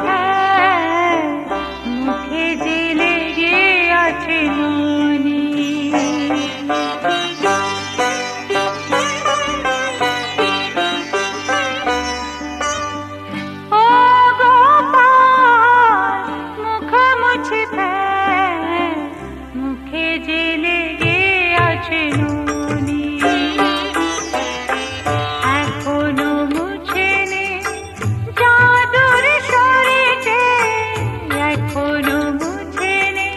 Fail, মুখে যে লেগে আছে নুনি। ও গোপাল, মুখ মুছে ফেল, মুখে যে লেগে আছে নুনি। এখনো মুছে নে জাদুর শরীরে, এখনো মুছে নে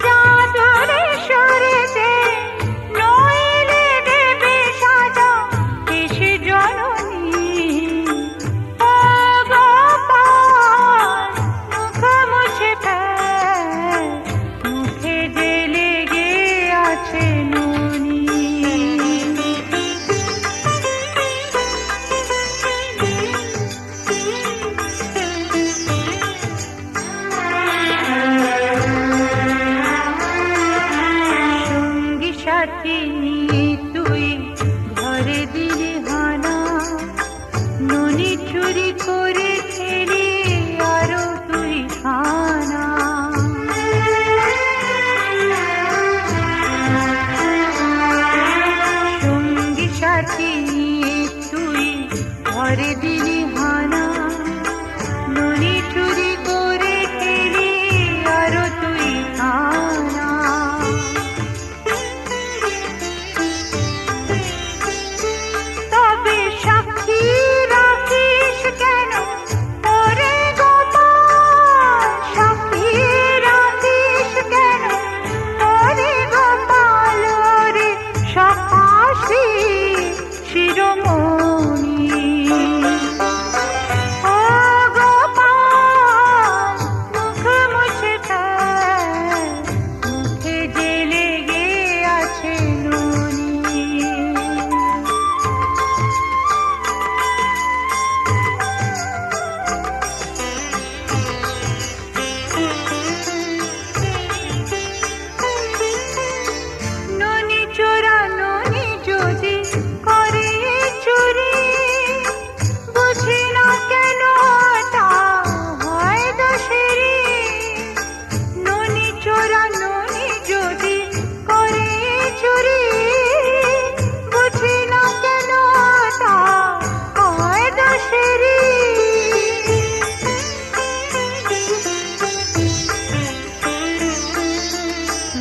জাদুর শরীরে, নইলে দেবে সাজা এসে জননী। ও গোপাল, মুখ মুছে ফেল, মুখে যে লেগে আছে নুনি। সঙ্গী সাথী নিয়ে তুই ঘরে দিলি হানা, ননি চুরি করে খেলি আরো তুই খানা। সঙ্গী সাথী নিয়ে তুই ঘরে দিলি হানা, ননি চুরি করে খেলি আরো তুই খানা। তবে সাক্ষী রাখিস কেন ওরে গোপাল, সাক্ষী রাখিস কেন ওরে গোপাল, ওরে সাক্ষী শিরোমণি। ও গোপাল, মুখ মুছে ফেল, মুখে যে লেগে আছে নুনি। ননি চোরা ননি যদি করে চুরি, বুঝি না কেন তা হয় দোষেরি। ননি চোরা ননি যদি করে চুরি, বুঝি না কেন তা হয় দোষেরি।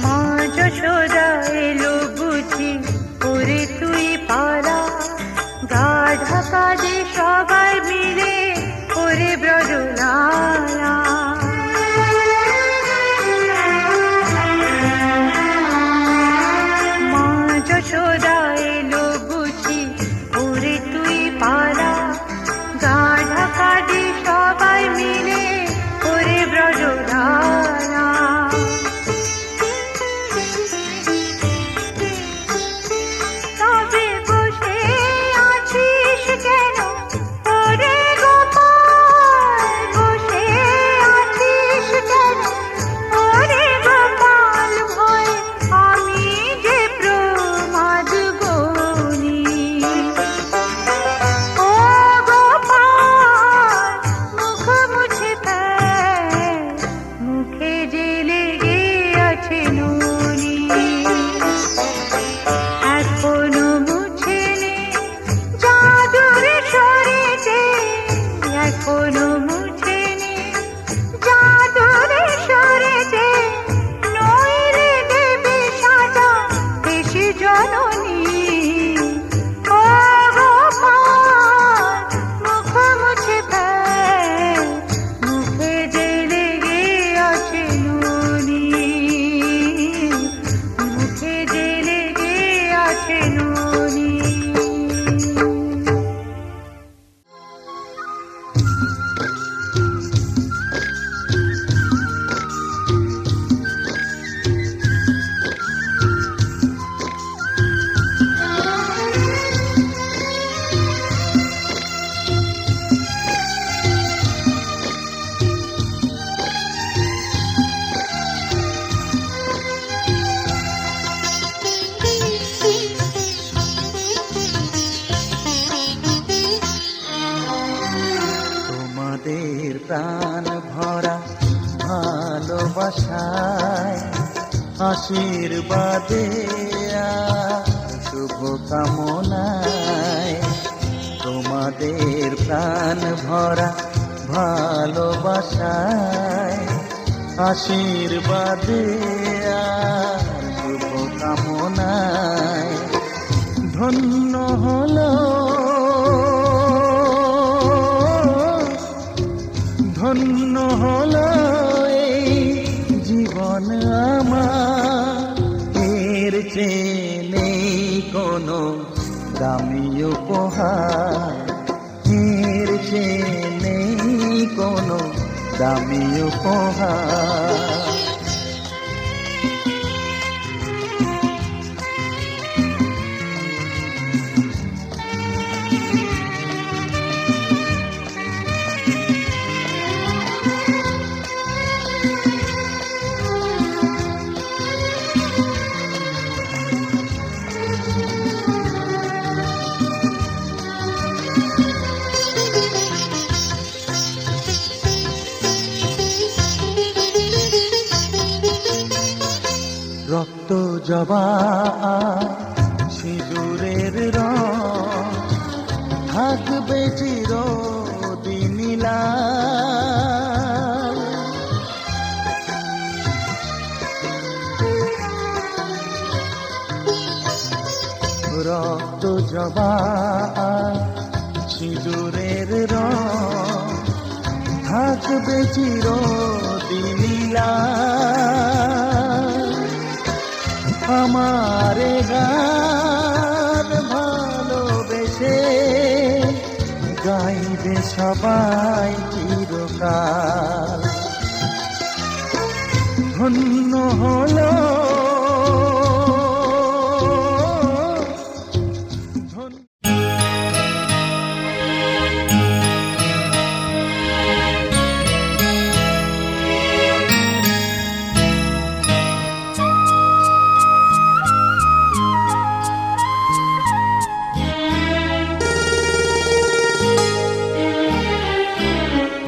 মা যশোদা এলো বুঝি ওরে তুই পালা, গা ঢাকা দে সবাই মিলে ওরে ব্রজলালা। মা যশোদা এলো বুঝি ওরে তুই পালা, গা ঢাকা দে সবাই মিলে ওরে ব্রজলালা। তবে বসে আছিস কেন ওরে গোপাল, বসে আছিস কেন ওরে গোপাল, ভয় আমি যে প্রমাদ গনি। ও গোপাল, মুখ মুছে ফেল, মুখে যে লেগে আছে নুনি। এখনো মুছে নে জাদুর শরীরে, এখনো মুছে নে জাদুর শরীরে, নইলে দেবে সাজা এসে জননী। ও গোপাল, মুখ মুছে ফেল, মুখে যে লেগে আছে নুনি, মুখে যে লেগে আছে নুনি। তোমাদের প্রাণ ভরা ভালোবাসায় আশীর্বাদে আর শুভ কামনায়, তোমাদের প্রাণ ভরা ভালোবাসায় আশীর্বাদে আর শুভ কামনায় ধন্য হলো, ধন্য হলো এই জীবন আমার। এর চেয়ে নেই কোনো দামি উপহার, এর চেয়ে নেই কোনো দামি উপহার। রক্ত জবা সিঁদুরের রং থাকবে চিরদিন লাল। রক্ত জবা সিঁদুরের রং থাকবে চিরদিন লাল। আমারে গান ভালোবেসে গাইবে সবাই চিরকাল। ধন্য হলো,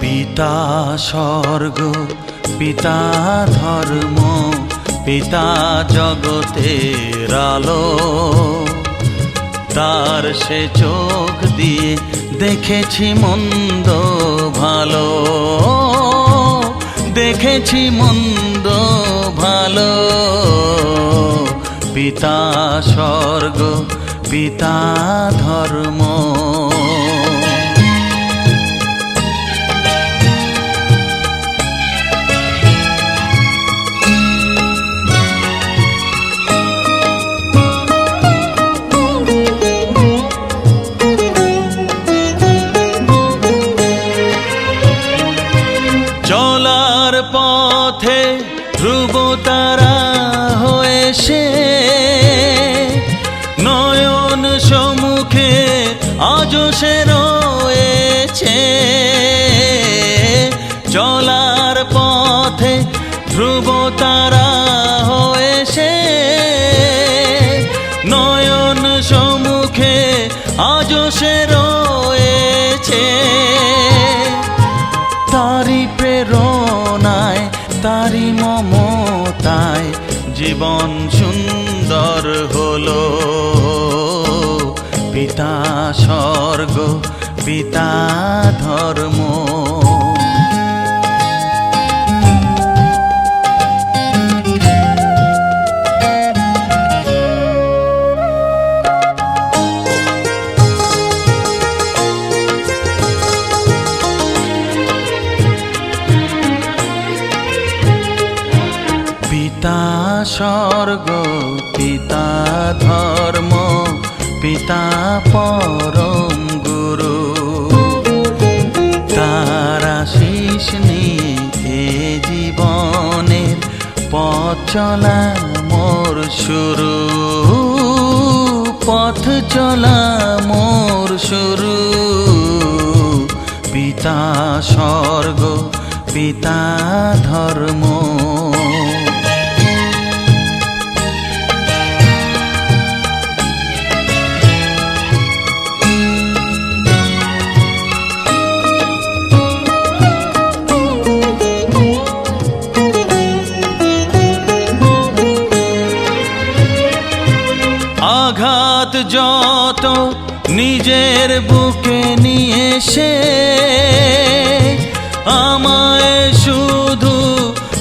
পিতা স্বর্গ, পিতা ধর্ম, পিতা জগতের আলো। তার সে চোখ দিয়ে দেখেছি মন্দ ভালো, দেখেছি মন্দ ভালো। পিতা স্বর্গ, পিতা ধর্ম। চলার পথে ধ্রুব তারা হয়ে সে নয়ন সম্মুখে আজ সে রয়েছে। চলার পথে ধ্রুব তারা হয়ে সে নয়ন সম্মুখে আজ সে রয়েছে। তারি প্রেরণায়, তারি মমতায় জীবন সুন্দর হলো। পিতা স্বর্গ, পিতা ধর্ম। পিতা স্বর্গ, পিতা ধর্ম, পিতা পরম গুরু। তার আশীষ নিয়ে জীবনের পথ চলা মোর শুরু, পথ চলা মোর শুরু। পিতা স্বর্গ, পিতা ধর্ম। যত নিজের বুকে নিয়ে সে আমায় শুধু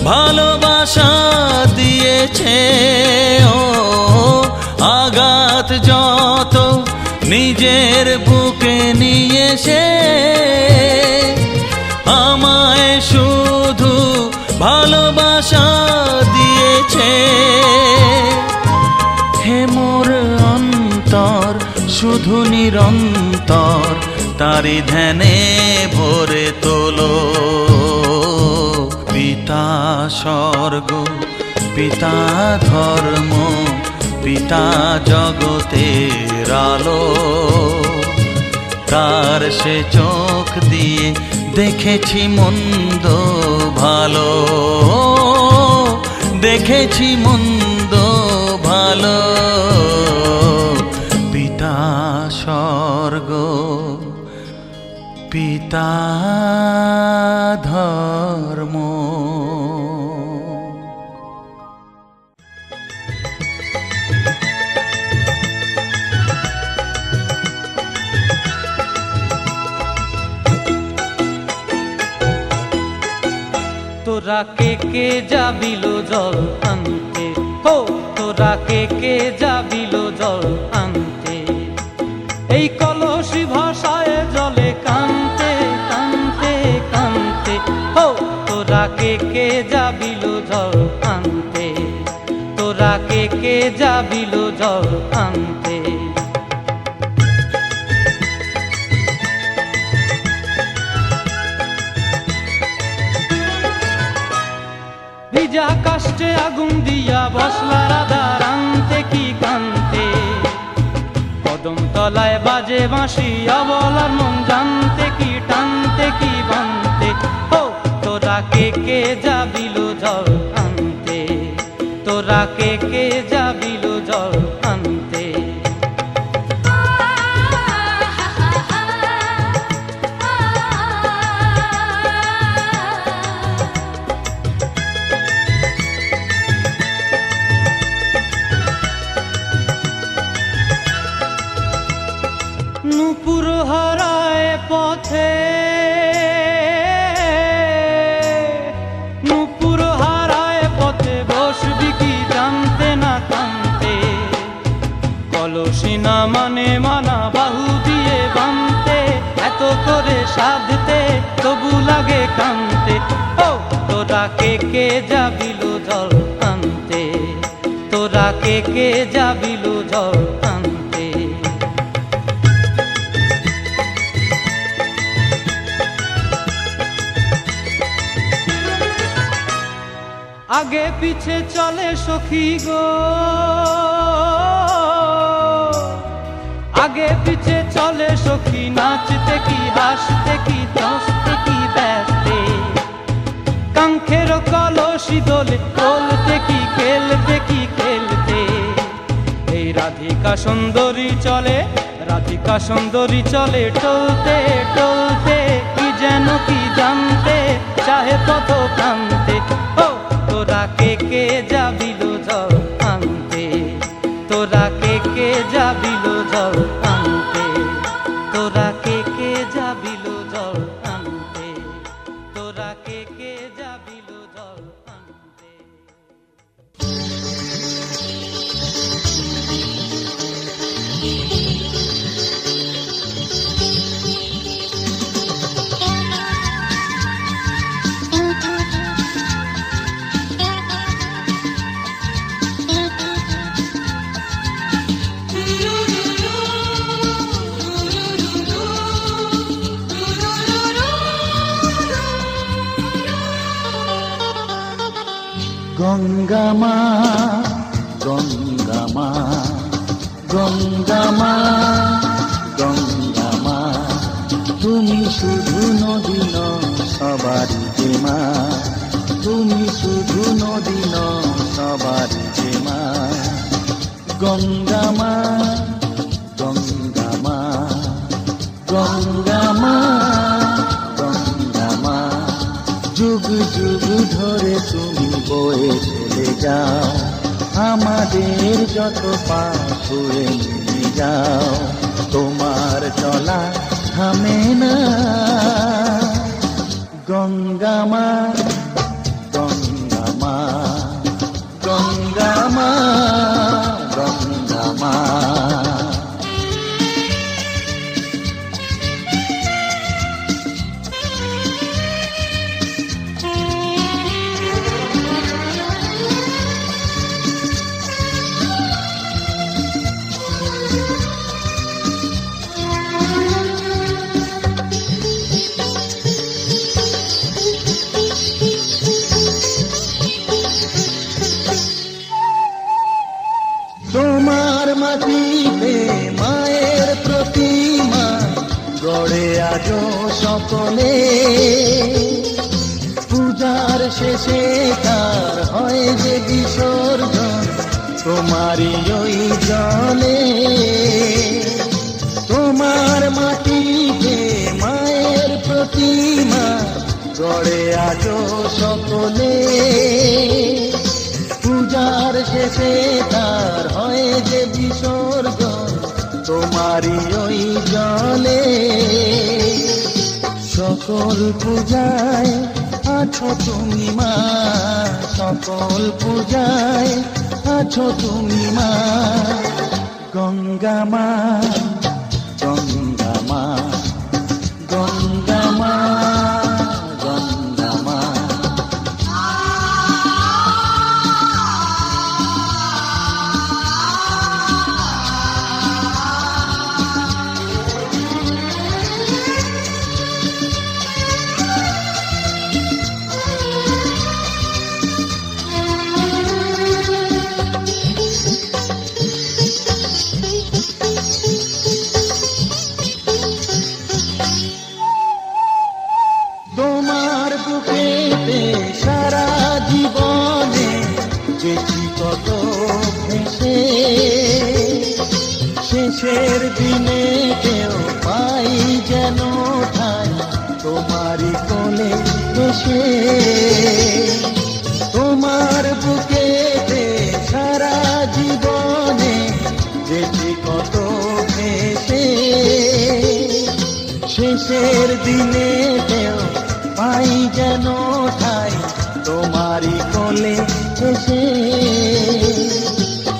ভালোবাসা দিয়েছে। ও আঘাত যত নিজের বুকে নিয়ে সে আমায় শুধু ভালোবাসা দিয়েছে। হে মোর অন্তর শুধু নিরন্তর তারি ধ্যানে ভরে তোলো। পিতা স্বর্গ, পিতা ধর্ম, পিতা জগতের আলো। তার সে চোখ দিয়ে দেখেছি মন্দ ভালো, দেখেছি মন্দ ভালো। পিতা স্বর্গ, পিতা ধর্ম। তোরা কে যাবিল জল আনতে, হো তোরা কে যাবিল জল আনতে। এই কলসি ভাষায় জলে কানতে কানতে কানতে, হো তোরা কে যাবিল জল আনতে। তোরা কে যাবিল জল আনতে। ভিজা কাষ্টে আগুন দিয়া বসলা রাধার আনতে কি কানতে। কদম তলায় বাজে বাঁশি অবলার মন জানতে কি টানতে কি বানতে। ও তোরা কে যাবিল জল আনতে। তোরা কে যাবিল জল আনতে। নূপুর হারায় পথে, নূপুর হারায় পথে বসবি কি জানতে না কানতে। কলসি না মানে মানা বাহু দিয়ে বানতে, এত করে সাধতে তবু লাগে কানতে। ও তোরা কে যাবিল জল আনতে। তোরা কে যাবিল জল আনতে। আগে পিছে চলে সখী গো, আগে পিছে চলে সখী নাচতে কি হাসতে কি দোস্তে কি ব্যস্তে। কাঙ্ক্ষের কলসি দোলে বলতে কি খেলতে কি খেলতে। এই রাধিকা সুন্দরী চলে, রাধিকা সুন্দরী চলে টলতে টলতে। কি যেন কি জানতে চাহে পথ প্রান্তে। ও তোরা কে যাবিল জল আনতে। তোরা কে যাবিল জল আনতে। তোরা কে যাবিল জল আনতে। তোরা কে যাবিল জল আনতে। গঙ্গা মা, গঙ্গা মা, গঙ্গা মা, গঙ্গা মা, তুমি শুধু নদী নও সবারই যে মা। তুমি শুধু নদী নও সবারই যে মা। গঙ্গা মা, গঙ্গা মা, গঙ্গা মা, গঙ্গা মা, যুগ যুগ ধরে তুমি বয়ে চলে যাও, আমাদের যত পাপ ছুঁয়ে নিয়ে যাও। তোমার চলা থামে না। গঙ্গা মা, গঙ্গা মা, গঙ্গা মা, গঙ্গা মা। তোমার মাটিতে মায়ের প্রতিমা গড়ে আজো সকলে, পূজার শেষে তার হয় যে বিসর্জন তোমারই ওই জলে। তোমার মাটিতে মায়ের প্রতিমা গড়ে আজো সকলে, পূজার শেষে তার হয় যে বিসর্জন তোমারই ওই জলে। সকল পূজায় আছো তুমি মা, সকল পূজায় আছো তুমি মা। গঙ্গা মা, গঙ্গা মা, গঙ্গা মা, গঙ্গা মা। তোমার বুকেতে সারা জীবনে যেছি কত ভেসে, শেষের দিনে কেউ পাই যেন ঠাই তোমারই কোলে এসে। তোমার বুকেতে সারা জীবনে যেছি কত ভেসে, শেষের দিনে কেউ পাই যেন ঠাই তোমারই কোলে এসে।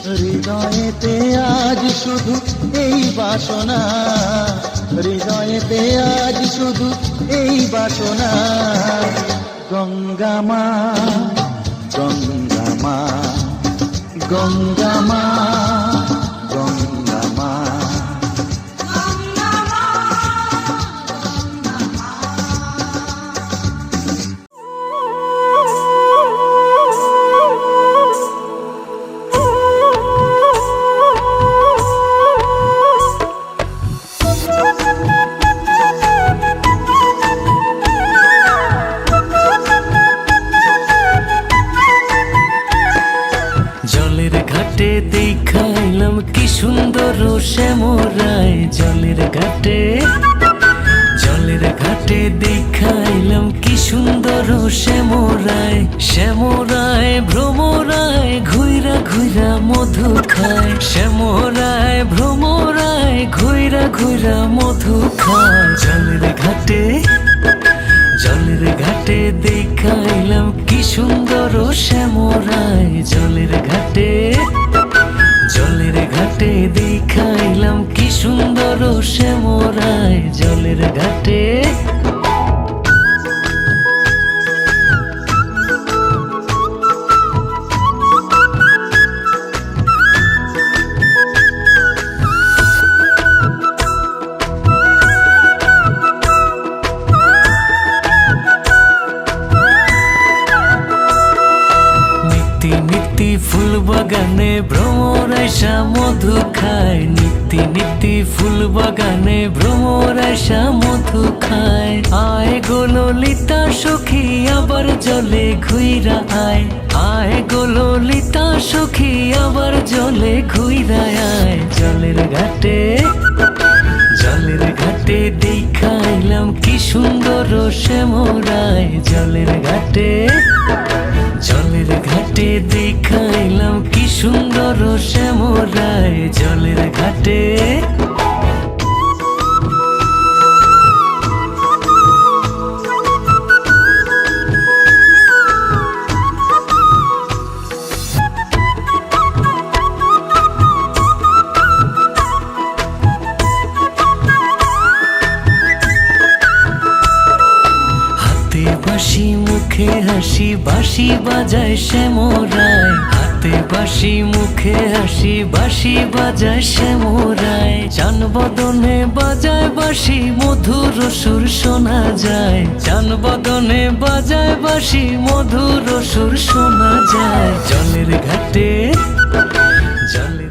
হৃদয়েতে আজ শুধু এই বাসনা, হৃদয়েতে আজ শুধু এই বাসনা। গঙ্গা মা, গঙ্গা মা, গঙ্গা মা, গঙ্গা মা। জলের ঘাটে দেখাইলাম কি সুন্দর শ্যামরায়, জলের ঘাটে, জলের ঘাটে দেখাইলাম কি সুন্দর শ্যামরায়। শ্যামরায় ভ্রমরায় ঘুইরা ঘুইরা মধু খায়, শ্যামরায় ভ্রমরায় ঘুইরা ঘুইরা মধু খায়। জলের ঘাটে, জলের ঘাটে দেখাইলাম কি সুন্দর শ্যামরায়, জলের ঘাটে, জলের ঘাটে দেখাইলাম কি সুন্দর শ্যামরায়, জলের ঘাটে। ফুল বাগানে ভ্রমর আইসা মধু খায়, নিত্যি নিত্যি ফুল বাগানে ভ্রমর আইসা মধু খায়। আয় গো ললিতা সখী আবার জলে ঘুইরা আয়, আয় গো ললিতা সখী আবার জলে ঘুইরা আয়। জলের ঘাটে, জলের ঘাটে দেখাইলাম কি সুন্দর শ্যামরায়, জলের ঘাটে, জলের ঘাটে দেখাইলাম কি সুন্দর শ্যামরায়, জলের ঘাটে। মুখে হাসি বাঁশি বাজায় শ্যামরায়, হাতে বাঁশি মুখে হাসি বাঁশি বাজায় শ্যামরায়। চান বদনে বাজায় বাঁশি মধুর সুর শোনা যায়, চান বদনে বাজায় বাঁশি মধুর সুর শোনা যায়। জলের ঘাটে জলের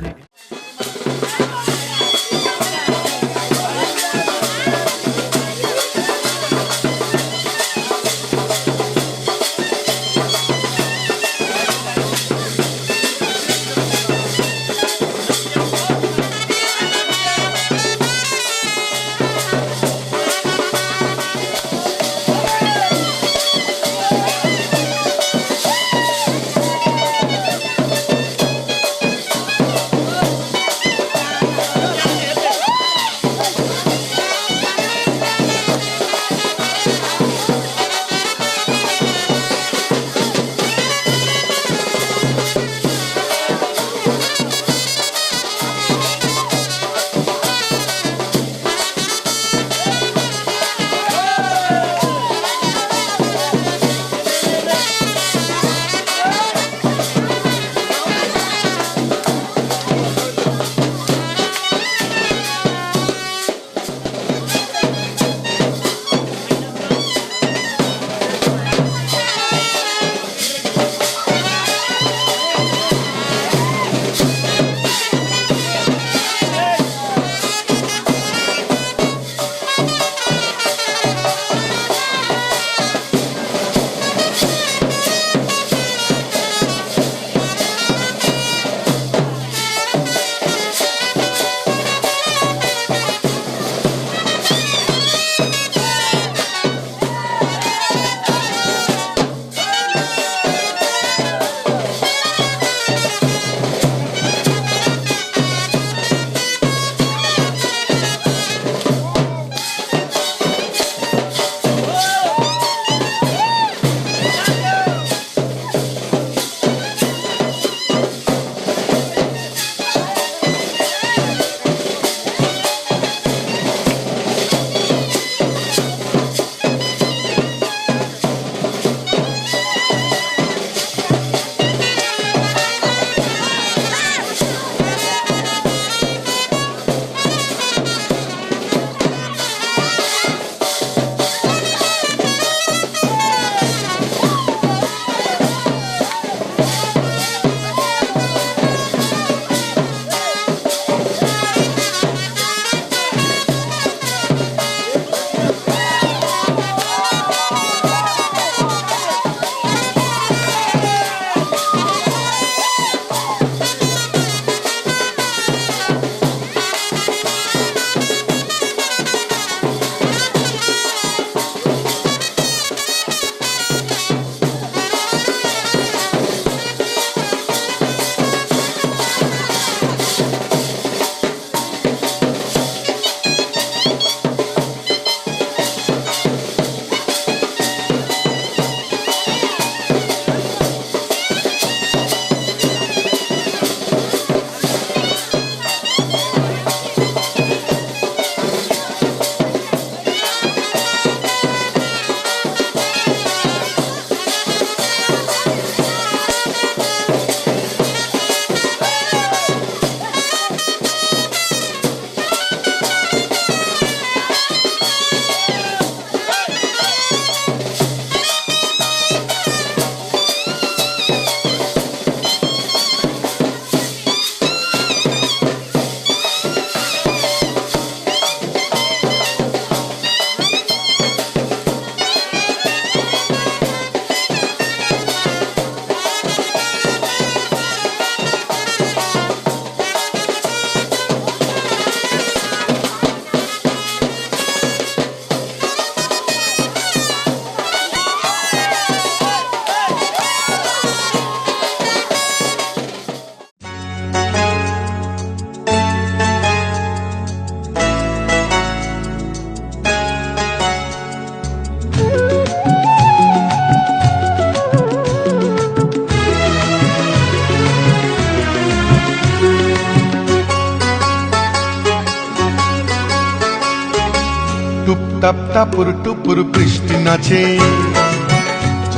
টুপ টাপ টাপুর টুপুর বৃষ্টি নাচে,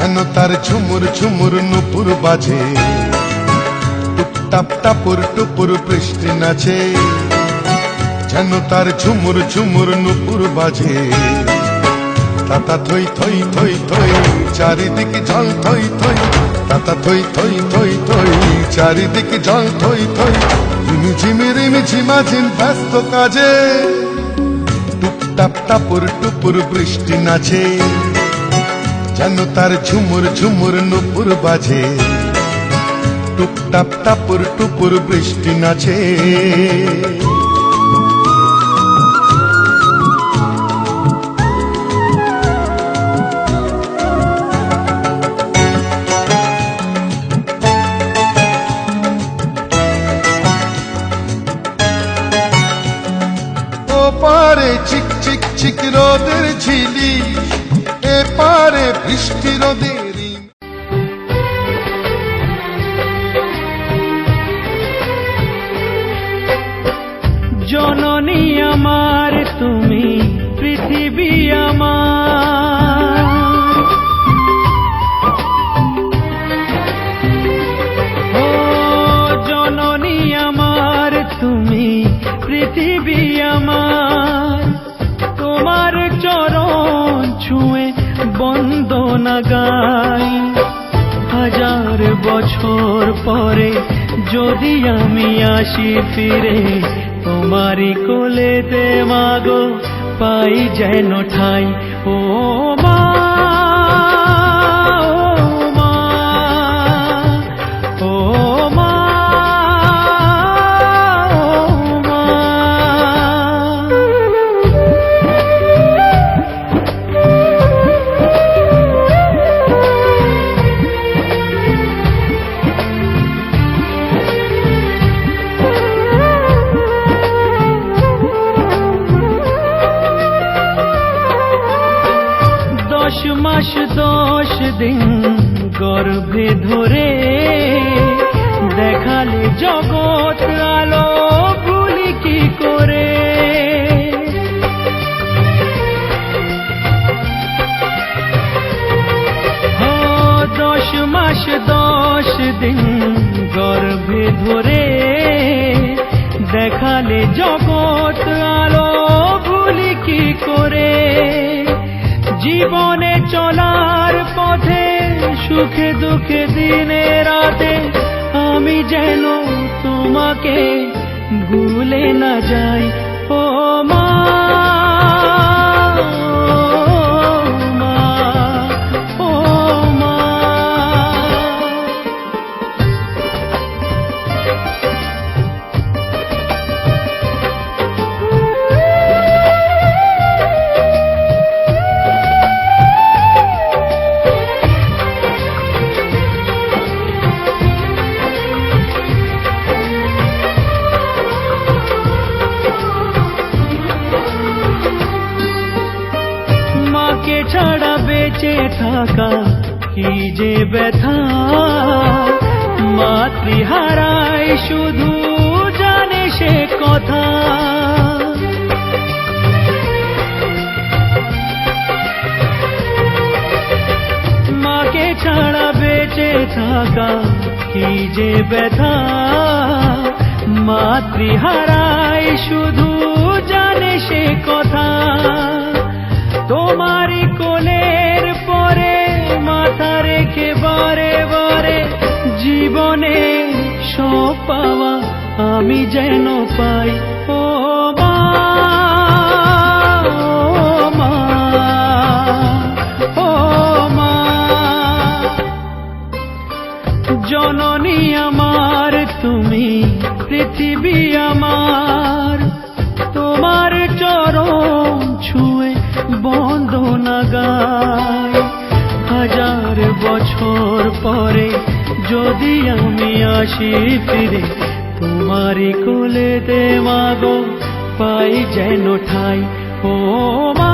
যেন তার ঝুমুর ঝুমুর নুপুর বাজে, টুপটাপ টাপুর টুপুর বৃষ্টি নাচে, যেন তার ঝুমুর ঝুমুর নুপুর বাজে। তাতা থই থই থই থই চারিদিকে জল থই থই, তাতা থই থই থই থই চারিদিকে জল থই থই। রিমিঝিমি রিমিঝিমাঝিম ব্যস্ত কাজে, টুপটাপ টাপুর টুপুর বৃষ্টি নাচে, যেন তার ঝুমুর ঝুমুর নুপুর বাজে, টুপটাপ টাপুর টুপুর বৃষ্টি নাচে। পারে চিক চিক চিক রোদের ঝিলি, এ পারে বৃষ্টি রোদেরই। জননী আমার তুমি, পৃথিবী আমার, ও জননী আমার তুমি, পৃথিবী আমার। তোমার চরণ ছুঁয়ে বন্দনা গাই, হাজার বছর পরে যদি আমি আসি ফিরে, তোমারই কোলেতে মাগো পাই যেন ঠাই। ও মা, ও মা, ও মা। মাস 10 দিন গর্ভে ধরে দেখালে জগৎ আলো ভুলি কি করে। 10 মাস 10 দিন গর্ভে ধরে দেখালে জগৎ আলো ভুলি কি করে। জীবনে চলার পথে সুখে দুঃখে দিনে রাতে আমি যেন তোমাকে ভুলে না যাই। ও মা, ও মা। মাকে ছাড়া বেঁচে থাকা কি যে ব্যথা, মাতৃহারাই শুধু জানে সে কথা। মাকে ছাড়া বেঁচে থাকা কি যে ব্যথা, মাতৃহারাই শুধু জানে সে কথা। তোমারই কোলের পরে মাথা রেখে বারে বারে জীবনে সব পাওয়া আমি যেন পাই। ও মা, ও মা, ও মা। জননী আমার তুমি, পৃথিবী আমার। তোমার চরণ ছুঁয়ে বন্দনা গাই, হাজার বছর পরে যদি আমি আসি ফিরে, তোমারই কোলেতে মাগো পাই যেন ঠাই। ও মা।